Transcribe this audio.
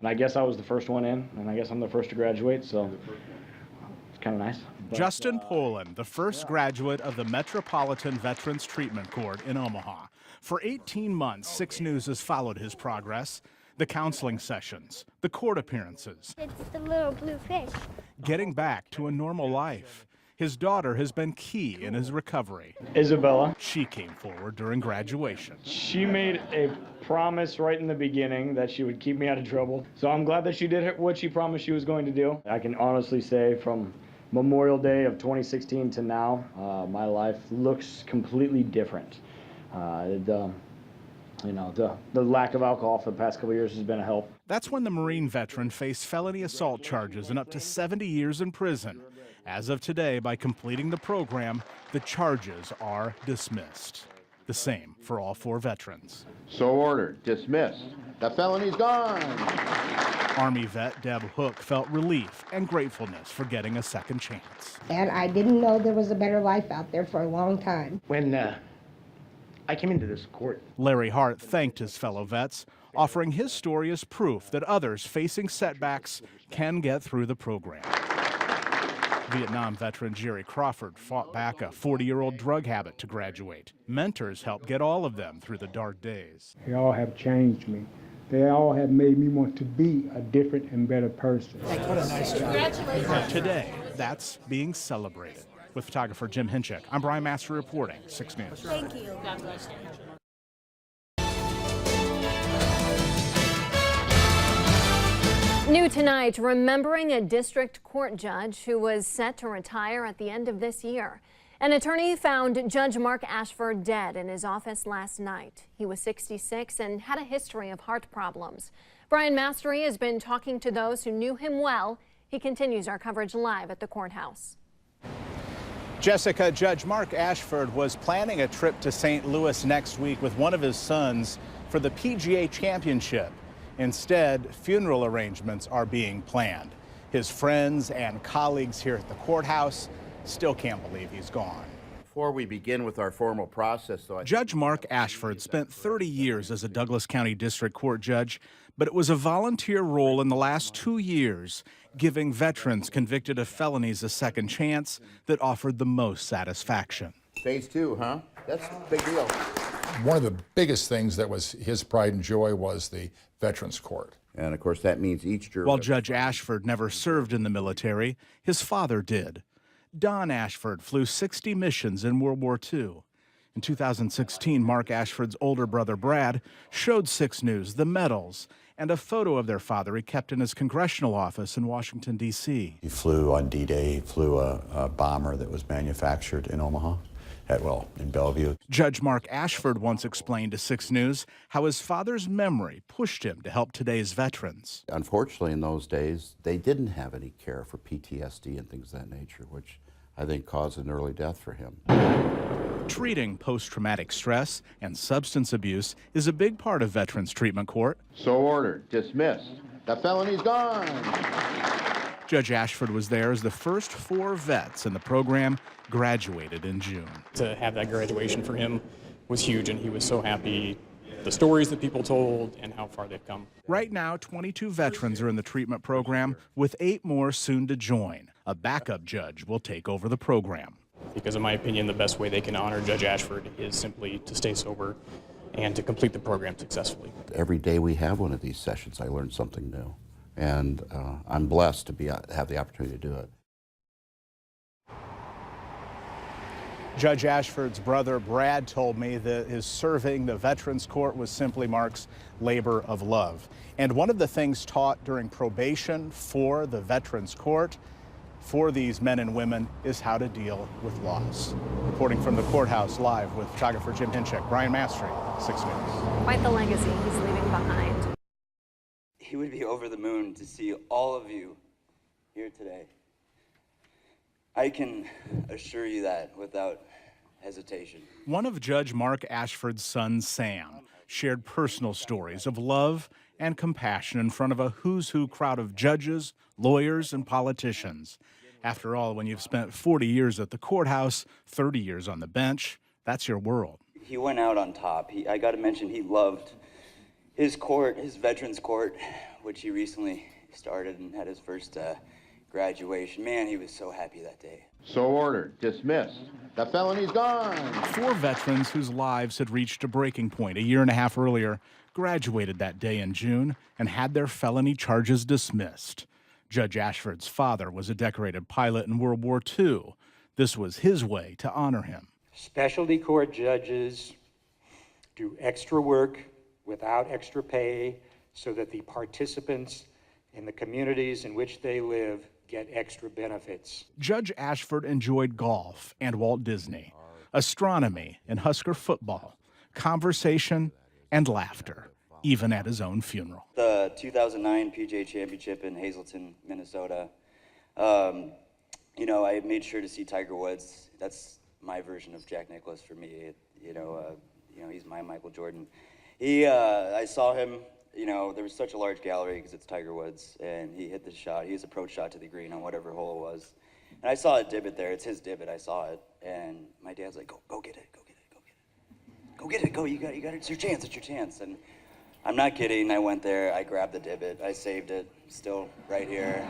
And I guess I was the first one in, and I guess I'm the first to graduate, so it's kind of nice. Justin Poland, the first graduate of the Metropolitan Veterans Treatment Court in Omaha. For 18 months, 6 News has followed his progress, the counseling sessions, the court appearances. It's the little blue fish. Getting back to a normal life. His daughter has been key in his recovery. Isabella. She came forward during graduation. She made a promise right in the beginning that she would keep me out of trouble. So I'm glad that she did what she promised she was going to do. I can honestly say from Memorial Day of 2016 to now, my life looks completely different. The lack of alcohol for the past couple of years has been a help. That's when the Marine veteran faced felony assault charges and up to 70 years in prison. As of today, by completing the program, the charges are dismissed. The same for all 4 veterans. So ordered. Dismissed. The felony's gone. Army vet Deb Hook felt relief and gratefulness for getting a second chance. And I didn't know there was a better life out there for a long time. When I came into this court, Larry Hart thanked his fellow vets, offering his story as proof that others facing setbacks can get through the program. Vietnam veteran Jerry Crawford fought back a 40-year-old drug habit to graduate. Mentors helped get all of them through the dark days. They all have changed me. They all have made me want to be a different and better person. What a nice job. Congratulations. Today, that's being celebrated. With photographer Jim Hinchik, I'm Brian Master reporting, 6 News. Thank you. New tonight, remembering a district court judge who was set to retire at the end of this year. An attorney found Judge Mark Ashford dead in his office last night. He was 66 and had a history of heart problems. Brian Mastery has been talking to those who knew him well. He continues our coverage live at the courthouse. Jessica, Judge Mark Ashford was planning a trip to St. Louis next week with one of his sons for the PGA Championship. Instead, funeral arrangements are being planned. His friends and colleagues here at the courthouse still can't believe he's gone. Before we begin with our formal process, though, Judge Mark Ashford spent 30 years as a Douglas County District Court judge, but it was a volunteer role in the last 2 years, giving veterans convicted of felonies a second chance that offered the most satisfaction. Phase 2, huh? That's a big deal. One of the biggest things that was his pride and joy was the Veterans Court. And of course, that means each juror. While Judge Ashford never served in the military, his father did. Don Ashford flew 60 missions in World War II. In 2016, Mark Ashford's older brother Brad showed 6 News the medals and a photo of their father he kept in his congressional office in Washington, D.C. He flew on D-Day, he flew a bomber that was manufactured in Omaha. In Bellevue. Judge Mark Ashford once explained to 6 News how his father's memory pushed him to help today's veterans. Unfortunately, in those days, they didn't have any care for PTSD and things of that nature, which I think caused an early death for him. Treating post-traumatic stress and substance abuse is a big part of Veterans Treatment Court. So ordered. Dismissed. The felony's gone. Judge Ashford was there as the first 4 vets in the program graduated in June. To have that graduation for him was huge, and he was so happy. The stories that people told and how far they've come. Right now, 22 veterans are in the treatment program, with 8 more soon to join. A backup judge will take over the program. Because in my opinion, the best way they can honor Judge Ashford is simply to stay sober and to complete the program successfully. Every day we have one of these sessions, I learn something new. And I'm blessed to have the opportunity to do it. Judge Ashford's brother Brad told me that his serving the Veterans Court was simply Mark's labor of love. And one of the things taught during probation for the Veterans Court for these men and women is how to deal with loss. Reporting from the courthouse live with photographer Jim Hinchik, Brian Mastery, 6 News. Quite the legacy he's leaving behind. He would be over the moon to see all of you here today. I can assure you that without hesitation. One of Judge Mark Ashford's sons, Sam, shared personal stories of love and compassion in front of a who's who crowd of judges, lawyers, and politicians. After all, when you've spent 40 years at the courthouse, 30 years on the bench, that's your world. He went out on top. I got to mention, he loved his court, his Veterans Court, which he recently started and had his first graduation. Man, he was so happy that day. So ordered. Dismissed. The felony's gone. 4 veterans whose lives had reached a breaking point a year and a half earlier graduated that day in June and had their felony charges dismissed. Judge Ashford's father was a decorated pilot in World War II. This was his way to honor him. Specialty court judges do extra work without extra pay so that the participants in the communities in which they live get extra benefits. Judge Ashford enjoyed golf and Walt Disney, astronomy and Husker football, conversation and laughter, even at his own funeral. The 2009 PGA Championship in Hazleton, Minnesota. You know, I made sure to see Tiger Woods. That's my version of Jack Nicklaus for me. You know, he's my Michael Jordan. I saw him. You know, there was such a large gallery because it's Tiger Woods, and he hit the shot. His approach shot to the green on whatever hole it was. And I saw a divot there. It's his divot. I saw it, and my dad's like, "Go get it, go get it, go get it, go get it, go! You got it. It's your chance. It's your chance." And I'm not kidding. I went there. I grabbed the divot. I saved it. Still right here.